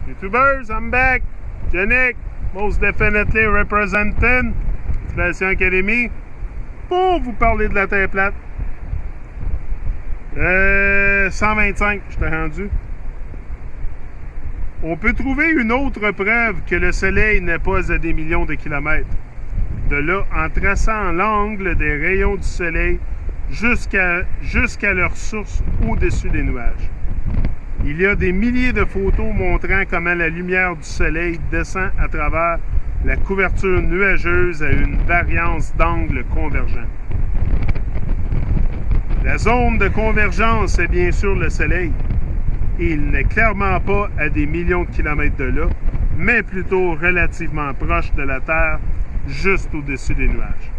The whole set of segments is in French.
YouTubers, I'm back. Yannick, most definitely representing Station Academy pour vous parler de la Terre plate. 125, je t'ai rendu. On peut trouver une autre preuve que le Soleil n'est pas à des millions de kilomètres. De là, en traçant l'angle des rayons du Soleil jusqu'à leur source au-dessus des nuages. Il y a des milliers de photos montrant comment la lumière du Soleil descend à travers la couverture nuageuse à une variance d'angle convergent. La zone de convergence est bien sûr le Soleil, et il n'est clairement pas à des millions de kilomètres de là, mais plutôt relativement proche de la Terre, juste au-dessus des nuages.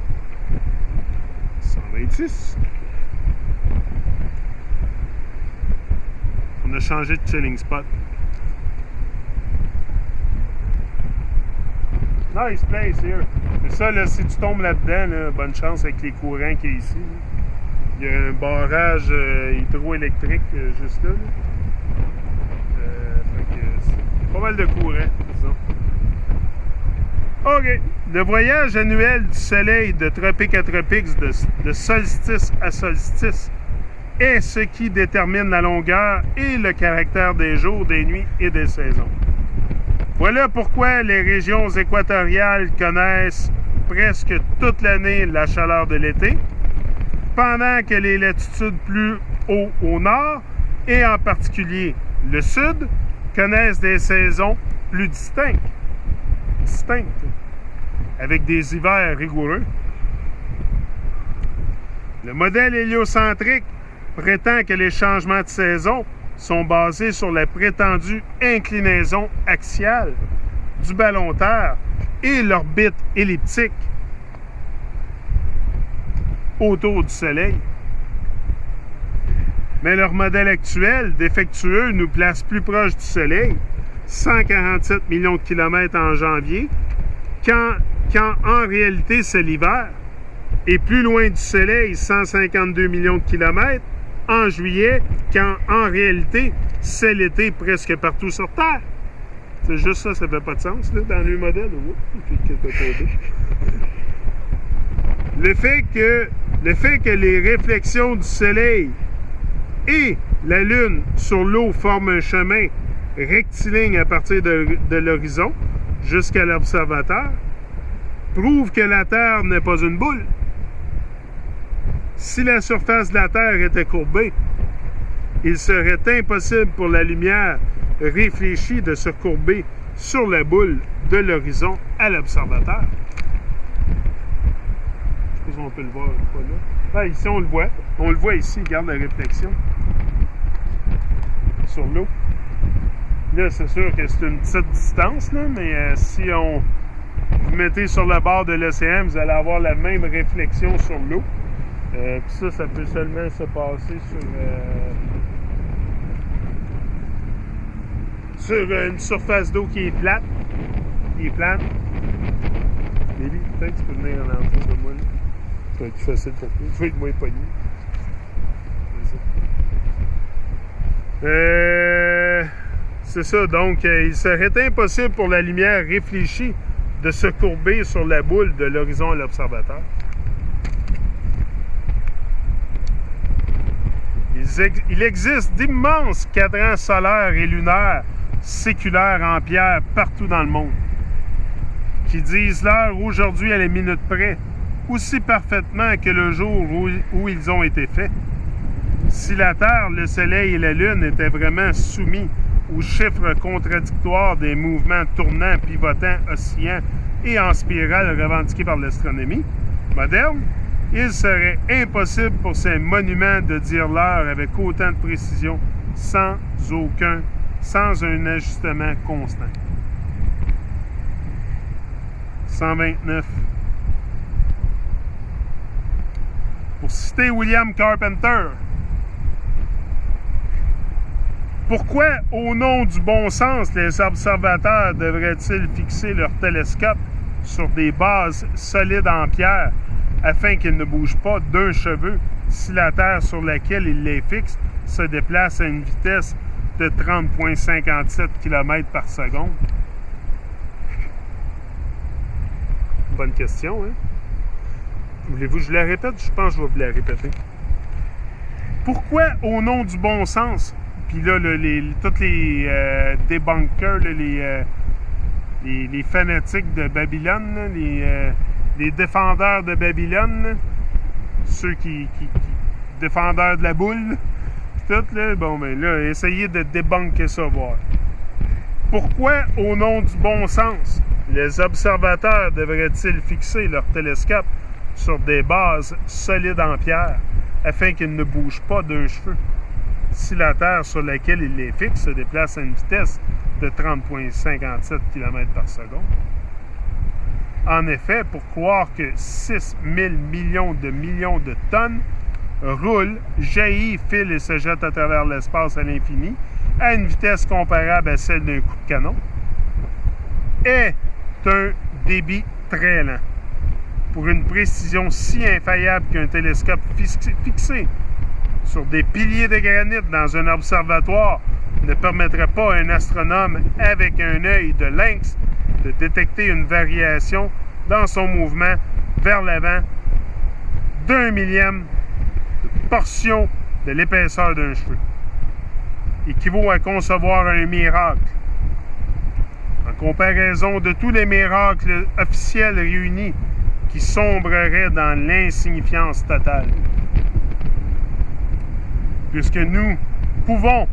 126. On a changé de chilling spot. Nice place here. Mais ça, là, si tu tombes là-dedans, là, bonne chance avec les courants qu'il y a ici. Il y a un barrage hydroélectrique juste là. C'est pas mal de courant, disons. OK. Le voyage annuel du Soleil de tropique à tropique, de solstice à solstice, est ce qui détermine la longueur et le caractère des jours, des nuits et des saisons. Voilà pourquoi les régions équatoriales connaissent presque toute l'année la chaleur de l'été, pendant que les latitudes plus haut au nord, et en particulier le sud, connaissent des saisons plus distinctes, avec des hivers rigoureux. Le modèle héliocentrique prétend que les changements de saison sont basés sur la prétendue inclinaison axiale du ballon Terre et l'orbite elliptique autour du Soleil. Mais leur modèle actuel, défectueux, nous place plus proche du Soleil, 147 millions de kilomètres en janvier, quand en réalité c'est l'hiver, et plus loin du Soleil, 152 millions de kilomètres, en juillet, quand en réalité c'est l'été presque partout sur Terre. C'est juste ça, ça fait pas de sens, là, dans le modèle. Le fait que les réflexions du Soleil et la Lune sur l'eau forment un chemin rectiligne à partir de l'horizon jusqu'à l'observateur prouve que la Terre n'est pas une boule. Si la surface de la Terre était courbée, il serait impossible pour la lumière réfléchie de se courber sur la boule de l'horizon à l'observateur. Je sais pas si on peut le voir pas là. Ah, ici, on le voit. On le voit ici, regarde la réflexion sur l'eau. Là, c'est sûr que c'est une petite distance, là, mais si vous mettez sur le bord de l'océan, vous allez avoir la même réflexion sur l'eau. Puis ça peut seulement se passer sur une surface d'eau qui est plate. Baby, peut-être que tu peux venir en entour de moi, là. Ça va être plus facile pour toi. Je vais être moins pogné. C'est ça. Donc, il serait impossible pour la lumière réfléchie de se courber sur la boule de l'horizon à l'observateur. Il existe d'immenses cadrans solaires et lunaires séculaires en pierre partout dans le monde qui disent l'heure aujourd'hui à la minute près, aussi parfaitement que le jour où ils ont été faits. Si la Terre, le Soleil et la Lune étaient vraiment soumis aux chiffres contradictoires des mouvements tournants, pivotants, oscillants et en spirale revendiqués par l'astronomie moderne, il serait impossible pour ces monuments de dire l'heure avec autant de précision sans un ajustement constant. 129. Pour citer William Carpenter, pourquoi, au nom du bon sens, les observateurs devraient-ils fixer leur télescope sur des bases solides en pierre afin qu'ils ne bougent pas d'un cheveu si la Terre sur laquelle ils les fixent se déplace à une vitesse de 30,57 km par seconde? Bonne question, hein? Voulez-vous que je la répète? Je pense que je vais vous la répéter. Pourquoi, au nom du bon sens, puis là, tous les débunkers, les fanatiques de Babylone, là, les défendeurs de Babylone, là, ceux qui défendeurs de la boule, tout, là, bon, ben là, essayez de débunker ça, voir. Pourquoi, au nom du bon sens, les observateurs devraient-ils fixer leur télescope sur des bases solides en pierre afin qu'ils ne bougent pas d'un cheveu si la Terre sur laquelle ils les fixent se déplace à une vitesse de 30,57 km par seconde? En effet, pour croire que 6 000 millions de tonnes roulent, jaillissent, filent et se jettent à travers l'espace à l'infini à une vitesse comparable à celle d'un coup de canon est un débit très lent. Pour une précision si infaillible qu'un télescope fixé sur des piliers de granit dans un observatoire ne permettrait pas à un astronome avec un œil de lynx de détecter une variation dans son mouvement vers l'avant d'1 millième de portion de l'épaisseur d'un cheveu, équivaut à concevoir un miracle. En comparaison de tous les miracles officiels réunis qui sombreraient dans l'insignifiance totale. Puisque nous pouvons,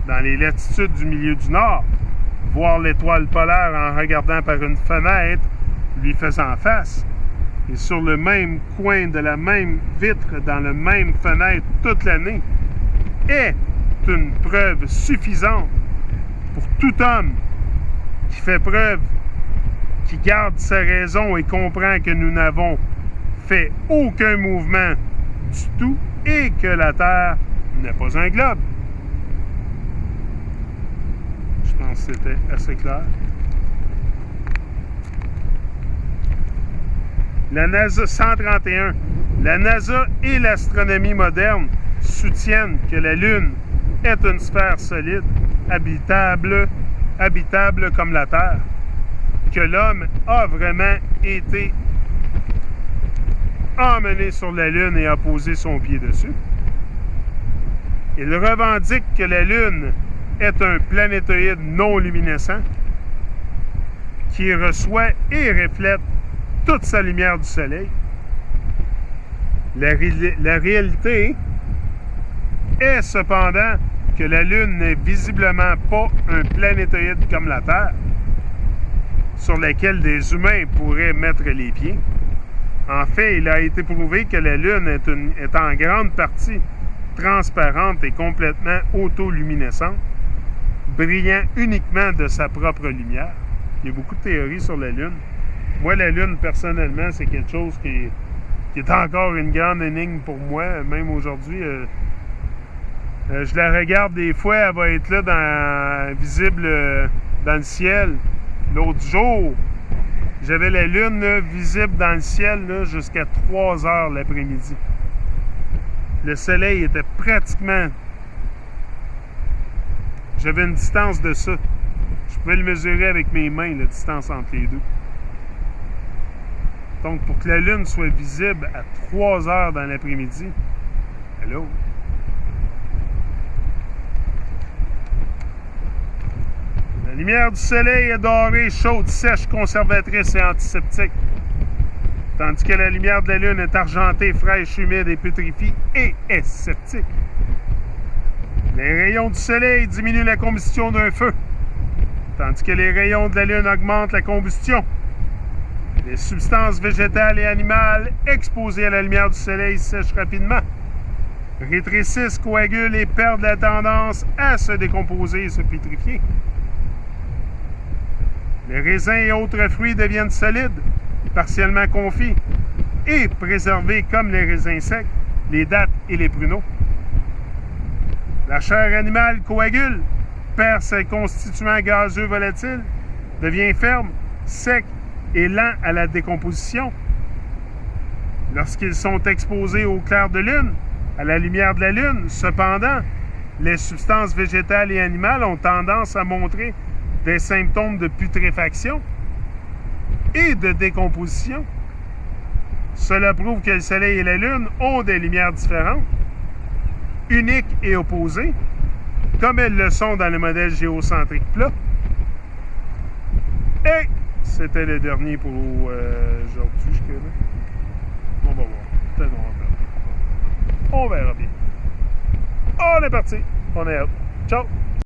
dans les latitudes du milieu du Nord, voir l'étoile polaire en regardant par une fenêtre lui faisant face, et sur le même coin de la même vitre, dans la même fenêtre toute l'année, est une preuve suffisante pour tout homme qui fait preuve, qui garde sa raison et comprend que nous n'avons fait aucun mouvement du tout et que la Terre n'est pas un globe. Je pense que c'était assez clair. La NASA 131. La NASA et l'astronomie moderne soutiennent que la Lune est une sphère solide, habitable comme la Terre, que l'homme a vraiment été emmené sur la Lune et a posé son pied dessus. Il revendique que la Lune est un planétoïde non luminescent qui reçoit et reflète toute sa lumière du Soleil. La réalité est cependant que la Lune n'est visiblement pas un planétoïde comme la Terre, sur lequel des humains pourraient mettre les pieds. En fait, il a été prouvé que la Lune est en grande partie transparente et complètement autoluminescente, brillant uniquement de sa propre lumière. Il y a beaucoup de théories sur la Lune. Moi, la Lune, personnellement, c'est quelque chose qui est encore une grande énigme pour moi, même aujourd'hui. Je la regarde des fois, elle va être là, visible dans le ciel. L'autre jour, j'avais la Lune là, visible dans le ciel là, jusqu'à 3 heures l'après-midi. Le soleil était pratiquement... J'avais une distance de ça. Je pouvais le mesurer avec mes mains, la distance entre les deux. Donc, pour que la Lune soit visible à 3 heures dans l'après-midi, hello. La lumière du soleil est dorée, chaude, sèche, conservatrice et antiseptique. Tandis que la lumière de la Lune est argentée, fraîche, humide et pétrifie et est sceptique. Les rayons du soleil diminuent la combustion d'un feu, tandis que les rayons de la Lune augmentent la combustion. Les substances végétales et animales exposées à la lumière du soleil sèchent rapidement, rétrécissent, coagulent et perdent la tendance à se décomposer et se pétrifier. Les raisins et autres fruits deviennent solides, partiellement confits et préservés comme les raisins secs, les dattes et les pruneaux. La chair animale coagule, perd ses constituants gazeux volatiles, devient ferme, sec et lent à la décomposition. Lorsqu'ils sont exposés au clair de lune, à la lumière de la Lune, cependant, les substances végétales et animales ont tendance à montrer des symptômes de putréfaction et de décomposition. Cela prouve que le Soleil et la Lune ont des lumières différentes, uniques et opposées, comme elles le sont dans le modèle géocentrique plat. Et c'était le dernier pour aujourd'hui, je connais. On va voir. Peut-être on verra bien. On est parti. On est out. Ciao!